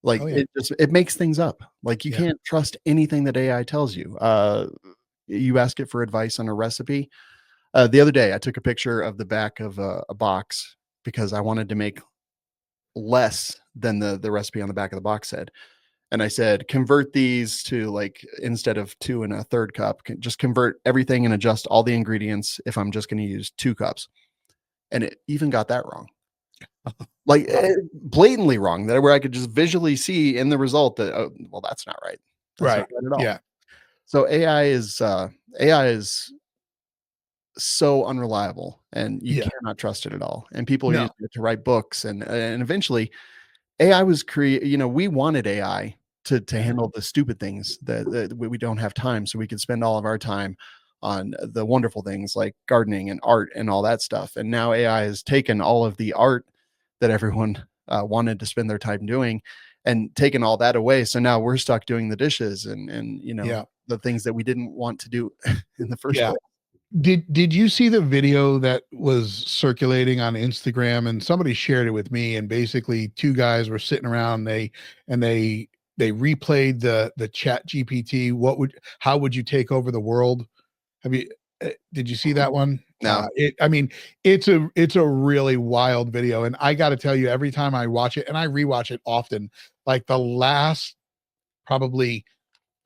Like Oh yeah. it makes things up. Like you Yeah. can't trust anything that AI tells you. You ask it for advice on a recipe. The other day, I took a picture of the back of a box because I wanted to make less than the recipe on the back of the box said. And I said, convert these to like, instead of 2 1/3 cup, just convert everything and adjust all the ingredients if I'm just going to use 2 cups. And it even got that wrong. Like blatantly wrong, that where I could just visually see in the result that, oh, well, that's not right. That's not Right. right at all. Yeah. So AI is so unreliable, and you Yeah. cannot trust it at all. And people are No. using it to write books, and eventually AI was we wanted AI to Yeah. handle the stupid things that we don't have time, so we could spend all of our time on the wonderful things like gardening and art and all that stuff. And now AI has taken all of the art that everyone wanted to spend their time doing and taken all that away. So now we're stuck doing the dishes and Yeah. the things that we didn't want to do in the first Yeah. place. Did you see the video that was circulating on Instagram, and somebody shared it with me, and basically two guys were sitting around, they replayed the Chat GPT. How would you take over the world? Have you did you see that one? No. I mean, it's a really wild video, and I got to tell you, every time I watch it, and I rewatch it often, like the last probably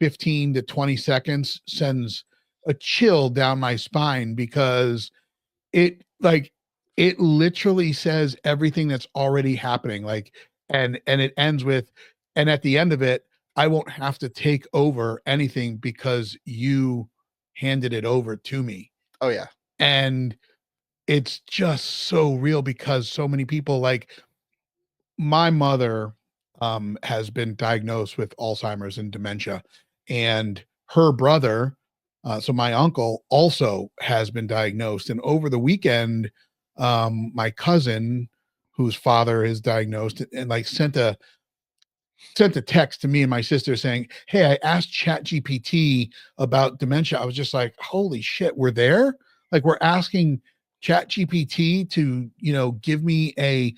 15 to 20 seconds sends a chill down my spine because it like it literally says everything that's already happening, like, and it ends with, and at the end of it, I won't have to take over anything because you handed it over to me. Oh yeah. And it's just so real because so many people, like my mother has been diagnosed with Alzheimer's and dementia, and her brother, so my uncle, also has been diagnosed. And over the weekend, my cousin, whose father is diagnosed, and like sent a text to me and my sister saying, "Hey, I asked Chat GPT about dementia." I was just like, "Holy shit, we're there!" Like we're asking Chat GPT to, give me a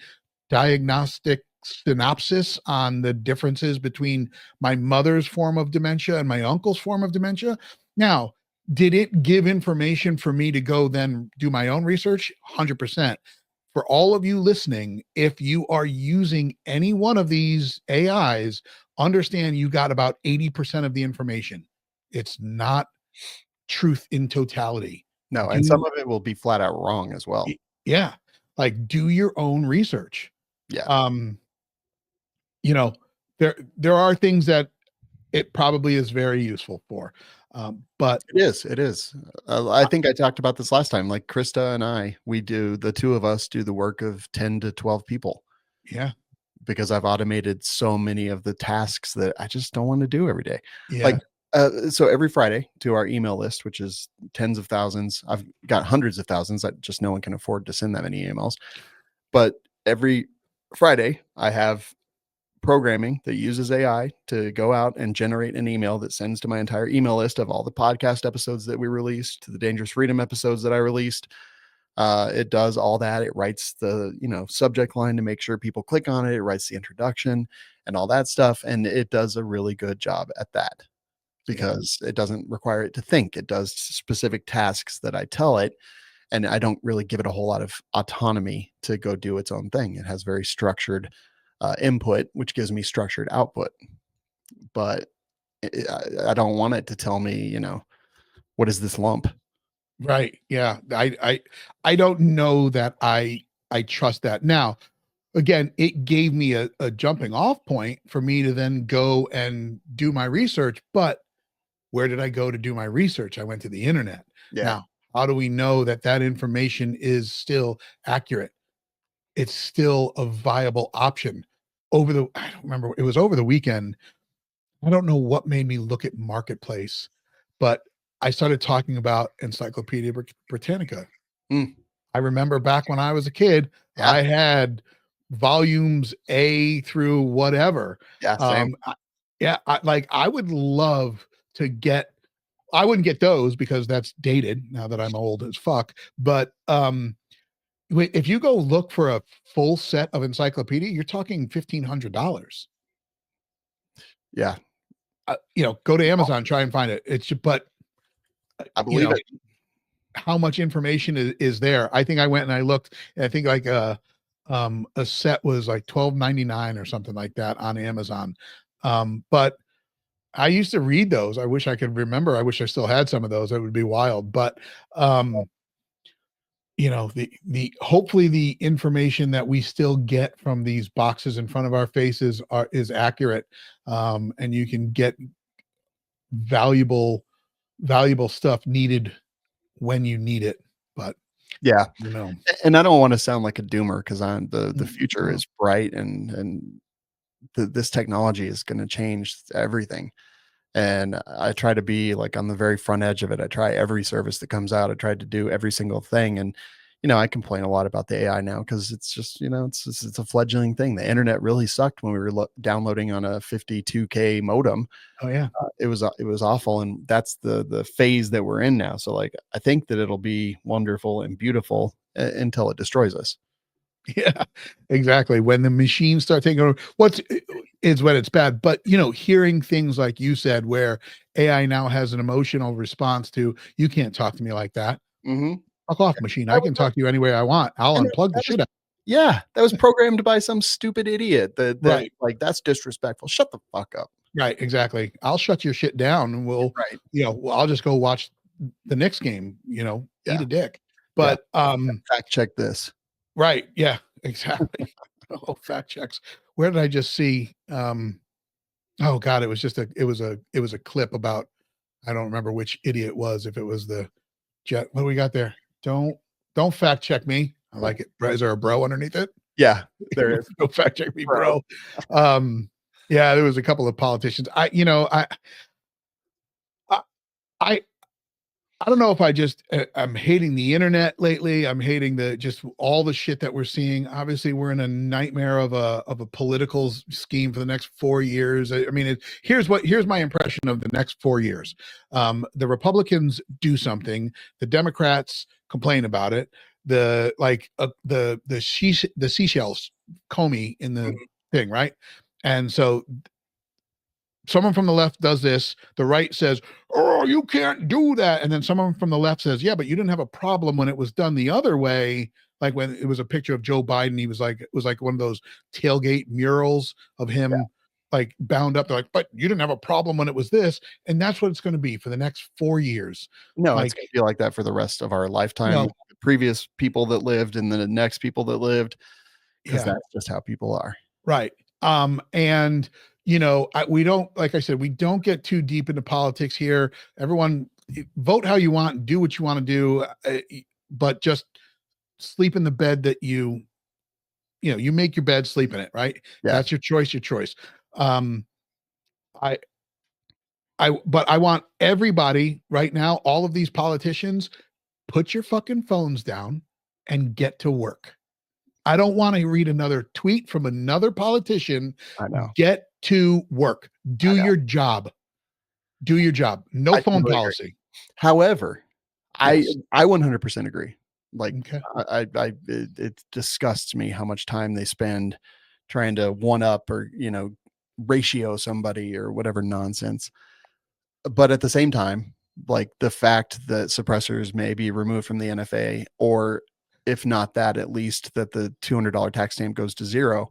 diagnostic synopsis on the differences between my mother's form of dementia and my uncle's form of dementia. Now, did it give information for me to go then do my own research? 100%. For all of you listening, if you are using any one of these AIs, understand you got about 80% of the information. It's not truth in totality. No, and some Do of it will be flat out wrong as well. Yeah, like do your own research. Yeah. Um, you know, there are things that it probably is very useful for. But It is. I think I talked about this last time. Like Krista and I, the two of us do the work of 10 to 12 people yeah, because I've automated so many of the tasks that I just don't want to do every day. yeah, Like, so every Friday to our email list, which is tens of thousands, I've got hundreds of thousands that just no one can afford to send that many emails. But every Friday, I have programming that uses AI to go out and generate an email that sends to my entire email list of all the podcast episodes that we released, to the Dangerous Freedom episodes that I released. It does all that. It writes the subject line to make sure people click on it. It writes the introduction and all that stuff, and it does a really good job at that yeah, because it doesn't require it to think. It does specific tasks that I tell it, and I don't really give it a whole lot of autonomy to go do its own thing. It has very structured input, which gives me structured output. But I don't want it to tell me, what is this lump? right. Yeah. I don't know that I trust that. Now, again, it gave me a jumping off point for me to then go and do my research. But where did I go to do my research? I went to the internet. Yeah. Now, how do we know that that information is still accurate? It's still a viable option. I don't remember, it was over the weekend. I don't know what made me look at Marketplace, but I started talking about Encyclopedia Britannica. Mm, I remember back when I was a kid, yeah. I had volumes A through whatever. Yeah. Same. Yeah, I would love to get. I wouldn't get those because that's dated now that I'm old as fuck. But if you go look for a full set of encyclopedia, you're talking $1,500. Yeah. Go to Amazon, try and find it. But I you believe know, it. how much information is there? I think I went and I looked, and I think like a set was like $12.99 or something like that on Amazon. But I used to read those. I wish I could remember. I wish I still had some of those. That would be wild. But the hopefully the information that we still get from these boxes in front of our faces is accurate, and you can get valuable stuff needed when you need it. But Yeah. you know, And I don't want to sound like a doomer because the mm, future is bright and this technology is going to change everything. And I try to be like on the very front edge of it. I try every service that comes out. I tried to do every single thing. And, I complain a lot about the AI now because it's just, it's a fledgling thing. The internet really sucked when we were downloading on a 52K modem. oh yeah. It was awful. And that's the phase that we're in now. So like, I think that it'll be wonderful and beautiful until it destroys us. Yeah, exactly. When the machines start taking over, is when it's bad. But hearing things like you said, where AI now has an emotional response to, you can't talk to me like that. Mm-hmm. Fuck off, machine. I That was can talk to you any way I want. I'll and unplug the that was shit out. Yeah, that was programmed by some stupid idiot that Right, like, that's disrespectful. Shut the fuck up. right, exactly. I'll shut your shit down, and Right. I'll just go watch the Knicks game. Eat Yeah. a dick. Yeah. But Fact check this. right, yeah, exactly. Oh, fact checks. Where did I just see? Oh God, it was a clip about, I don't remember which idiot it was. If it was the jet, what do we got there? Don't fact check me. I like it. Is there a bro underneath it? Yeah, there is. Don't fact check me, Bro. bro. Yeah, there was a couple of politicians. I I don't know if I'm hating the internet lately. I'm hating just all the shit that we're seeing. Obviously, we're in a nightmare of a political scheme for the next 4 years. I mean, here's my impression of the next 4 years. The Republicans do something, the Democrats complain about it. The seashells Comey in the thing, right? And so someone from the left does this, the right says, oh, you can't do that, and then someone from the left says, yeah, but you didn't have a problem when it was done the other way, like when it was a picture of Joe Biden. It was like one of those tailgate murals of him like bound up. They're like, but you didn't have a problem when it was this. And that's what it's going to be for the next 4 years. No, it's Like, going to be like that for the rest of our lifetime. well, The previous people that lived and then the next people that lived, because yeah, that's just how people are. right. And we don't, like I said, we don't get too deep into politics here. Everyone vote how you want, do what you want to do, but just sleep in the bed that you make your bed, sleep in it, right? Yeah. That's your choice. Um, I, but I want everybody right now, all of these politicians, put your fucking phones down and get to work. I don't want to read another tweet from another politician. I know. Get to work. Do I know. your job. Do your job. No phone totally policy. Agree. However, Yes. I 100% agree. Like, Okay. it disgusts me how much time they spend trying to one up or, ratio somebody or whatever nonsense. But at the same time, like the fact that suppressors may be removed from the NFA, or if not that, at least that the $200 tax stamp goes to zero,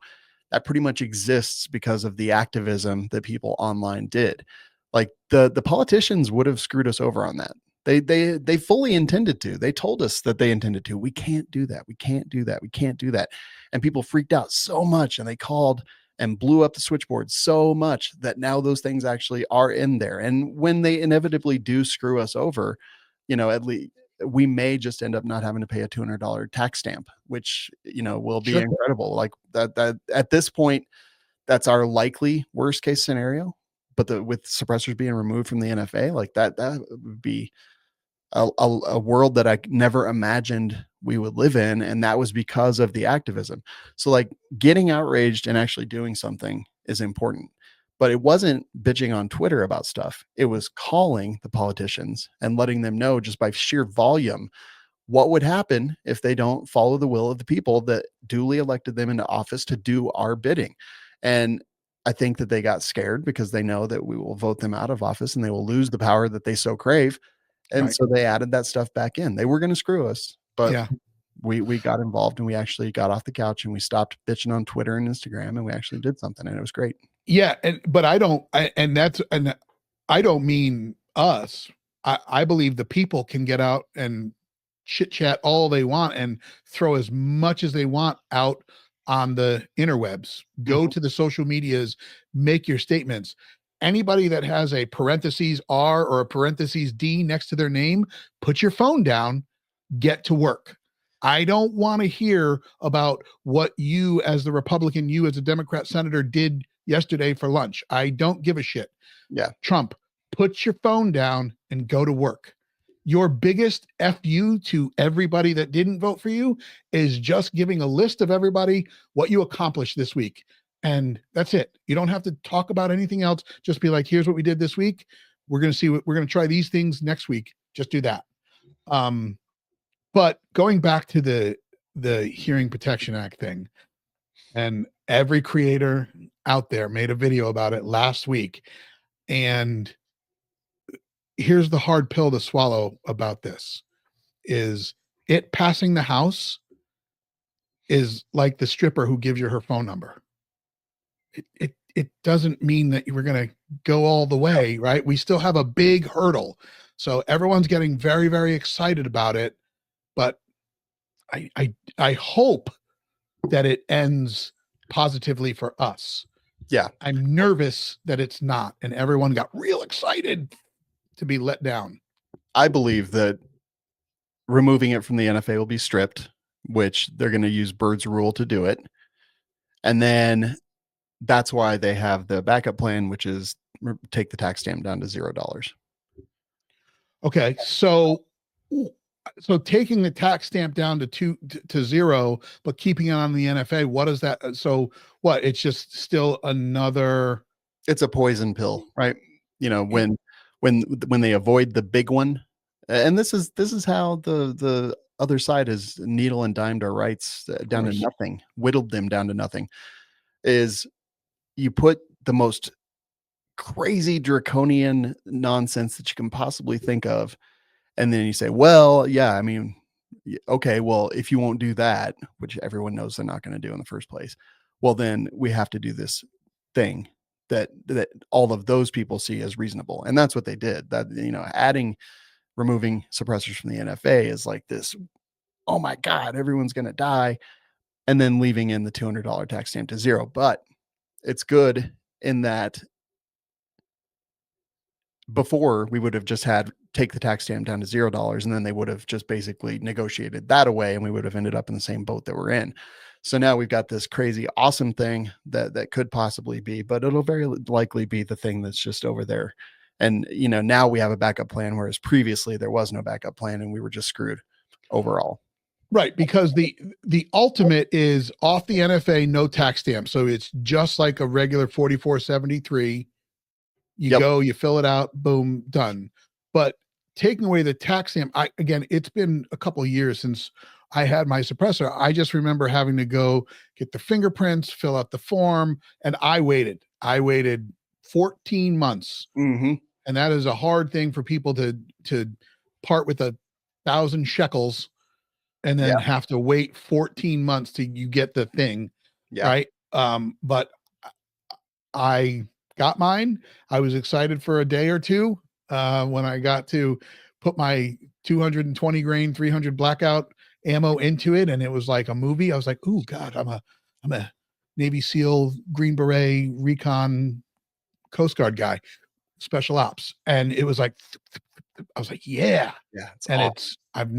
that pretty much exists because of the activism that people online did. Like the politicians would have screwed us over on that. They fully intended to. They told us that they intended to. We can't do that. We can't do that. We can't do that. And people freaked out so much, and they called and blew up the switchboard so much that now those things actually are in there. And when they inevitably do screw us over, at least we may just end up not having to pay a $200 tax stamp, which, will be incredible. Like that at this point, that's our likely worst case scenario. But with suppressors being removed from the NFA, like that would be a world that I never imagined we would live in. And that was because of the activism. So like getting outraged and actually doing something is important. But it wasn't bitching on Twitter about stuff. It was calling the politicians and letting them know just by sheer volume what would happen if they don't follow the will of the people that duly elected them into office to do our bidding. And I think that they got scared because they know that we will vote them out of office and they will lose the power that they so crave. And Right. so they added that stuff back in. They were going to screw us, but Yeah. we got involved and we actually got off the couch and we stopped bitching on Twitter and Instagram and we actually did something and it was great. Yeah. And I don't mean us. I believe the people can get out and chit chat all they want and throw as much as they want out on the interwebs. Go to the social medias, make your statements. Anybody that has a parentheses R or a parentheses D next to their name, put your phone down, get to work. I don't want to hear about what you as the Republican, you as a Democrat senator did yesterday for lunch. I don't give a shit. Yeah. Trump, put your phone down and go to work. Your biggest FU to everybody that didn't vote for you is just giving a list of everybody what you accomplished this week. And that's it. You don't have to talk about anything else. Just be like, here's what we did this week. We're going to see what we're going to try these things next week. Just do that. But going back to the Hearing Protection Act thing, and every creator out there made a video about it last week. And here's the hard pill to swallow about this is it passing the House is like the stripper who gives you her phone number. It doesn't mean that you were going to go all the way, right? We still have a big hurdle. So everyone's getting very, very excited about it. But I hope that it ends positively for us. Yeah. I'm nervous that it's not, and everyone got real excited to be let down. I believe that removing it from the NFA will be stripped, which they're going to use Byrd's rule to do it. And then that's why they have the backup plan, which is take the tax stamp down to $0. Okay, so taking the tax stamp down to zero, but keeping it on the NFA, what is that? So what? It's just still another. It's a poison pill, right? You know, y- when they avoid the big one, and this is how the other side has needle and dimed our rights Of down to course. nothing, whittled them down to nothing. Is you put the most crazy draconian nonsense that you can possibly think of, and then you say, well, yeah, I mean, okay, well, if you won't do that, which everyone knows they're not going to do in the first place, well, then we have to do this thing that all of those people see as reasonable. And that's what they did. That, removing suppressors from the NFA is like this, oh my God, everyone's going to die. And then leaving in the $200 tax stamp to zero. But it's good in that before we would have just had take the tax stamp down to $0, and then they would have just basically negotiated that away, and we would have ended up in the same boat that we're in. So now we've got this crazy awesome thing that could possibly be, but it'll very likely be the thing that's just over there. And now we have a backup plan, whereas previously there was no backup plan and we were just screwed overall. Right, because the ultimate is off the NFA, no tax stamp. So it's just like a regular 4473. You Yep. go, you fill it out, boom, done. But taking away the tax stamp, again, it's been a couple of years since I had my suppressor. I just remember having to go get the fingerprints, fill out the form, and I waited. I waited 14 months. Mm-hmm. And that is a hard thing for people to part with 1,000 shekels and Yeah. then have to wait 14 months till you get the thing, Yeah. right? But I got mine. I was excited for a day or two when I got to put my 220 grain 300 blackout ammo into it, and it was like a movie. I was like, "Ooh, God, I'm a Navy SEAL, Green Beret, Recon, Coast Guard guy, Special Ops," and it was like, I was like, "Yeah," Yeah. It's and awesome. I've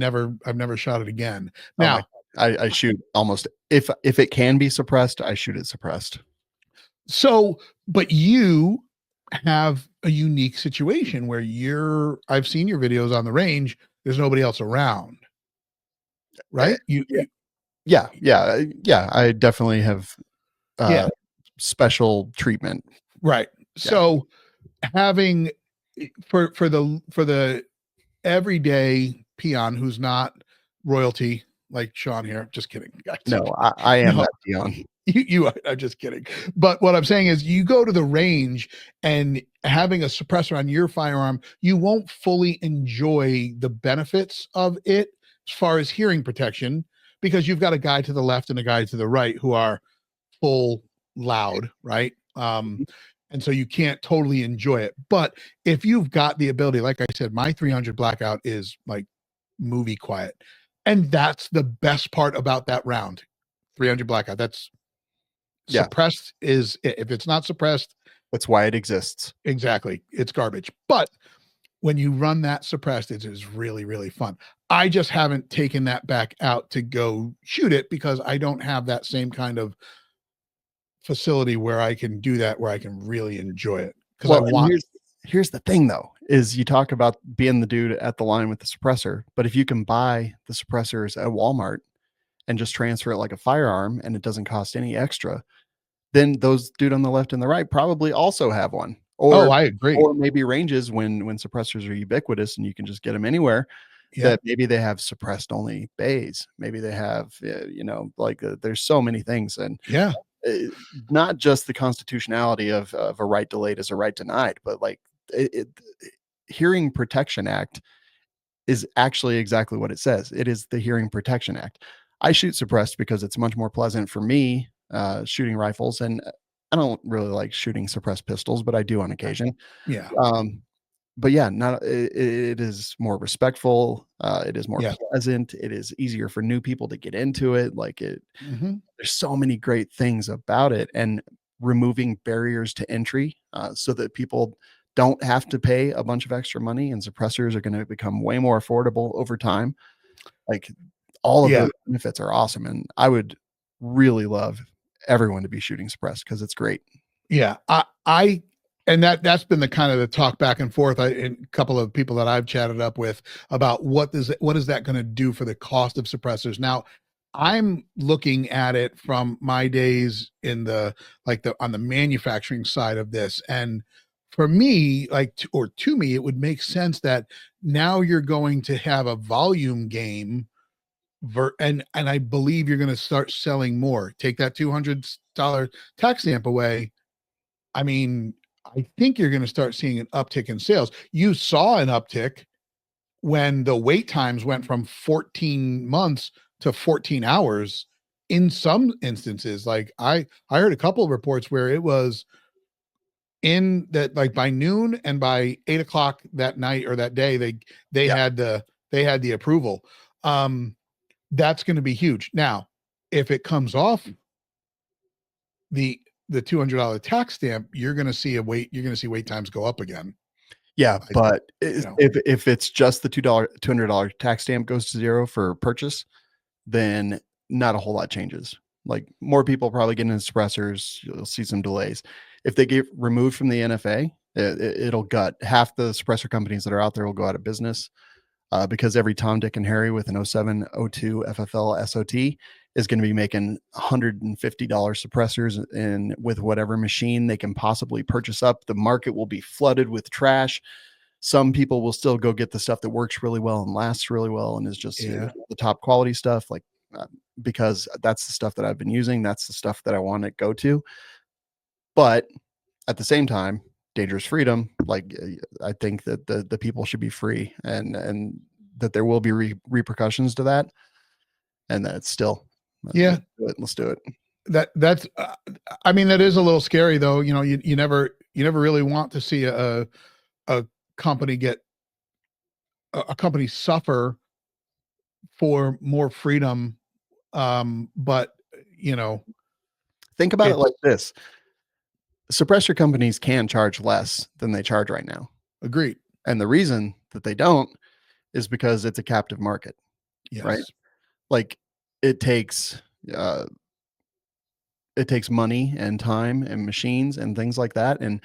never shot it again. Oh my Now, God. I shoot almost if it can be suppressed, I shoot it suppressed. so, but you have a unique situation where I've seen your videos on the range. There's nobody else around, Eh, right? You, yeah. you Yeah. I definitely have yeah, uh special treatment. right. Yeah. So having for the everyday peon who's not royalty like Shawn here, just kidding, guys. No, I am No, that Dion. you are, I'm just kidding. But what I'm saying is you go to the range and having a suppressor on your firearm, you won't fully enjoy the benefits of it as far as hearing protection because you've got a guy to the left and a guy to the right who are full loud, right? And so you can't totally enjoy it. But if you've got the ability, like I said, my 300 blackout is like movie quiet. And that's the best part about that round. 300 blackout. That's Yeah, suppressed is if it's not suppressed, that's why it exists. exactly, it's garbage. But when you run that suppressed, it is really, really fun. I just haven't taken that back out to go shoot it because I don't have that same kind of facility where I can do that, where I can really enjoy it. Because I Well, and want, here's the thing though, is you talk about being the dude at the line with the suppressor, but if you can buy the suppressors at Walmart and just transfer it like a firearm and it doesn't cost any extra, then those dude on the left and the right probably also have one. oh, Or I agree. or maybe ranges when suppressors are ubiquitous and you can just get them anywhere, Yeah. that maybe they have suppressed only bays. Maybe they have, like there's so many things. And Yeah. uh, not just the constitutionality of a right delayed is a right denied, but like it, Hearing Protection Act is actually exactly what it says. It is the Hearing Protection Act. I shoot suppressed because it's much more pleasant for me shooting rifles, and I don't really like shooting suppressed pistols, but I do on occasion. Yeah. Um, but yeah, not it is more respectful. It is more Yeah. pleasant. It is easier for new people to get into it. Hmm. There's so many great things about it, and removing barriers to entry so that people don't have to pay a bunch of extra money, and suppressors are going to become way more affordable over time. Like all of Yeah. those benefits are awesome, and I would really love everyone to be shooting suppressed because it's great. Yeah. I and that's been the kind of the talk back and forth. And a couple of people that I've chatted up with about what is that going to do for the cost of suppressors. Now, I'm looking at it from my days in the on the manufacturing side of this, and for me, to me, it would make sense that now you're going to have a volume game, and I believe you're going to start selling more. Take that $200 tax stamp away. I mean, I think you're going to start seeing an uptick in sales. You saw an uptick when the wait times went from 14 months to 14 hours in some instances. Like I heard a couple of reports where it was in that, like by noon and by 8 o'clock that night or that day, they Yeah. had the approval. That's going to be huge. Now, if it comes off the $200 tax stamp, you're going to see wait times go up again. Yeah, I, but you know, if it's just the $200 tax stamp goes to zero for purchase, then not a whole lot changes. Like more people probably get into suppressors. You'll see some delays. If they get removed from the NFA, it'll gut half the suppressor companies that are out there will go out of business. Because every Tom, Dick, and Harry with an 07, 02 FFL SOT is going to be making $150 suppressors in with whatever machine they can possibly purchase up. The market will be flooded with trash. Some people will still go get the stuff that works really well and lasts really well and is just the top quality stuff, like because that's the stuff that I've been using. That's the stuff that I want to go to. But at the same time, dangerous freedom. Like I think that the people should be free, and that there will be repercussions to that, and that it's still yeah, let's do it. that's I mean, that is a little scary though. You never really want to see a company a company suffer for more freedom. But you know, Think about it it's like this: suppressor companies can charge less than they charge right now, agreed. and the reason that they don't is because it's a captive market, right? Yes. Like it takes uh, it takes money and time and machines and things like that, and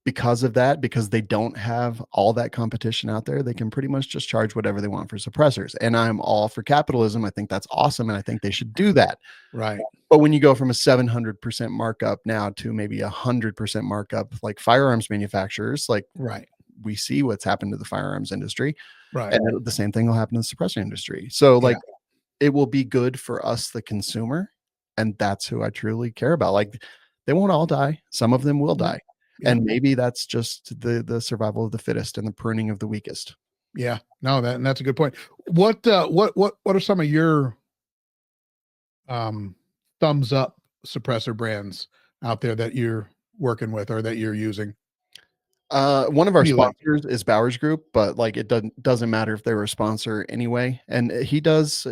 because of that, because they don't have all that competition out there, they can pretty much just charge whatever they want for suppressors. And I'm all for capitalism. I think that's awesome. And I think they should do that. Right. But when you go from a 700% markup now to maybe 100% markup, like firearms manufacturers, like Right. we see what's happened to the firearms industry, Right. and the same thing will happen to the suppressor industry. So, Yeah. like, it will be good for us, the consumer. And that's who I truly care about. Like, they won't all die. Some of them will Yeah. die. Yeah. And maybe that's just the survival of the fittest and the pruning of the weakest. Yeah. No, that's a good point. What are some of your thumbs up suppressor brands out there that you're working with or that you're using? One of What our do you like? sponsors is Bowers Group, but like it doesn't matter if they were a sponsor anyway. And he does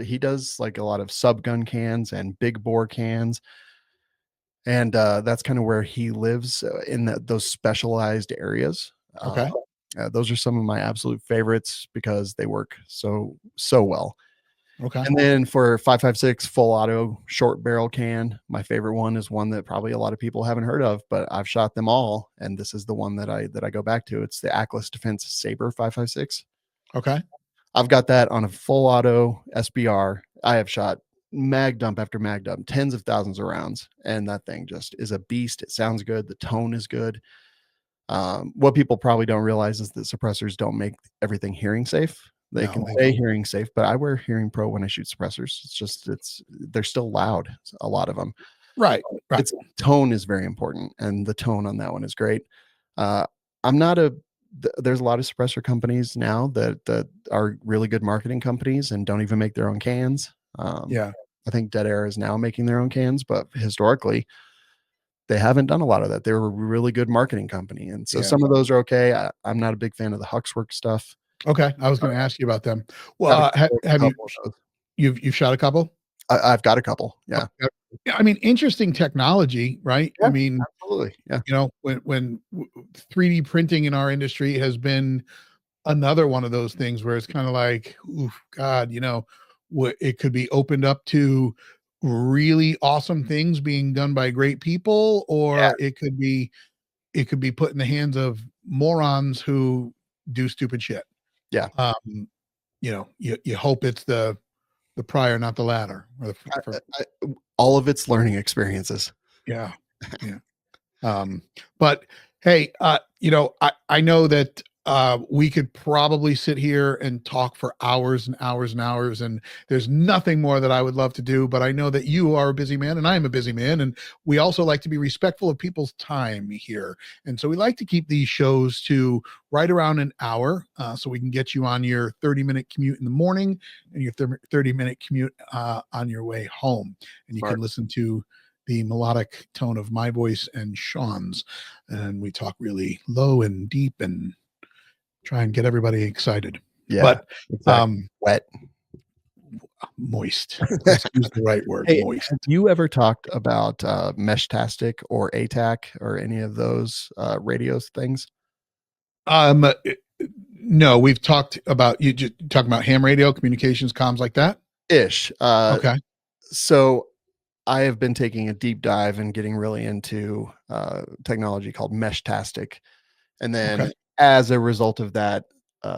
like a lot of sub gun cans and big bore cans, and that's kind of where he lives in those specialized areas. Okay. Those are some of my absolute favorites because they work so well. Okay. And then for 5.56 full auto short barrel can, my favorite one is one that probably a lot of people haven't heard of, but I've shot them all, and this is the one that I go back to. It's the Atlas Defense Saber 5.56. Okay. I've got that on a full auto SBR. I have shot mag dump after mag dump, tens of thousands of rounds, and that thing just is a beast. It sounds good. The tone is good. What people probably don't realize is that suppressors don't make everything hearing safe. They No, can they say don't. hearing safe, but I wear Hearing Pro when I shoot suppressors. They're still loud, a lot of them. Right. Right. Its tone is very important, and the tone on that one is great. Uh, I'm not a there's a lot of suppressor companies now that are really good marketing companies and don't even make their own cans. Yeah. I think Dead Air is now making their own cans, but historically they haven't done a lot of that. They were a really good marketing company, and so Yeah. some of those are okay. I'm not a big fan of the Huxwork stuff. Okay. I was going to ask you about them. Got a Well, have you couple of those. you've shot a couple? I've got a couple. Yeah. Yeah. I mean, interesting technology, right? I Yeah, mean, absolutely. Yeah. when 3D printing in our industry has been another one of those things where it's kind of like, oof, God, it could be opened up to really awesome things being done by great people, Yeah. or it it could be put in the hands of morons who do stupid shit. Yeah. You know, you hope it's the prior, not the latter. Or All of its learning experiences. yeah. Yeah. But hey, you know, I know that we could probably sit here and talk for hours and hours and hours, and there's nothing more that I would love to do, but I know that you are a busy man and I'm a busy man, and we also like to be respectful of people's time here. And so we like to keep these shows to right around an hour, so we can get you on your 30-minute commute in the morning and your 30-minute commute on your way home. And you can listen to the melodic tone of my voice and Shawn's, and we talk really low and deep and try and get everybody excited. Yeah, but wet, moist. Let's use the right word. Hey, moist. have you ever talked about Meshtastic or ATAC or any of those radios things? No, we've talked about you just talking about ham radio, communications, comms, like that. Ish. Okay. So I have been taking a deep dive and getting really into technology called Meshtastic. And then as a result of that,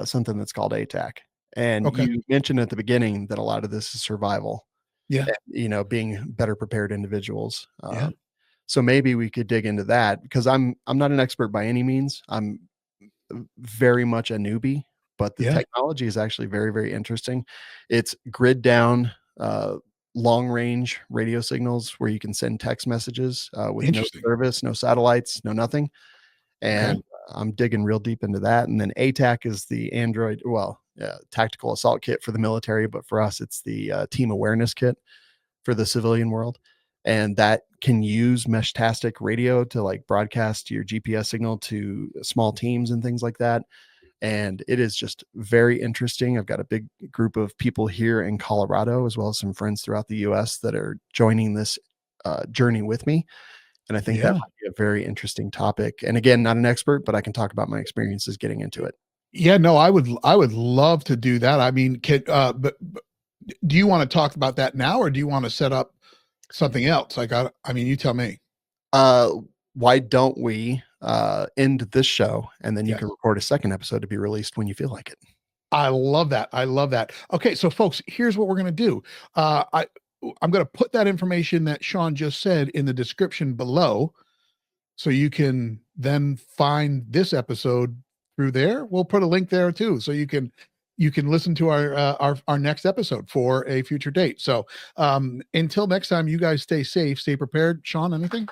something that's called ATAC. And you mentioned at the beginning that a lot of this is survival. Yeah. You know, being better prepared individuals. Yeah. So maybe we could dig into that, because I'm not an expert by any means. I'm very much a newbie, but the technology is actually very, very interesting. It's grid down, long range radio signals where you can send text messages with no service, no satellites, no nothing. And I'm digging real deep into that. And then ATAC is the Android, tactical assault kit for the military, but for us, it's the team awareness kit for the civilian world. And that can use Meshtastic radio to like broadcast your GPS signal to small teams and things like that. And it is just very interesting. I've got a big group of people here in Colorado, as well as some friends throughout the US that are joining this journey with me. And I think that might be a very interesting topic. And again, not an expert, but I can talk about my experiences getting into it. Yeah, no, I would love to do that. I mean, but do you want to talk about that now, or do you want to set up something else? Like, I mean, you tell me. Why don't we end this show, and then you can record a second episode to be released when you feel like it. I love that. I love that. Okay, so folks, here's what we're going to do. I'm going to put that information that Shawn just said in the description below, so you can then find this episode through there. We'll put a link there too, so you can listen to our next episode for a future date. So until next time, you guys stay safe, stay prepared. Shawn, anything?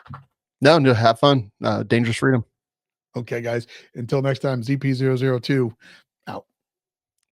No, have fun. Dangerous freedom. Okay, guys. Until next time, ZP002.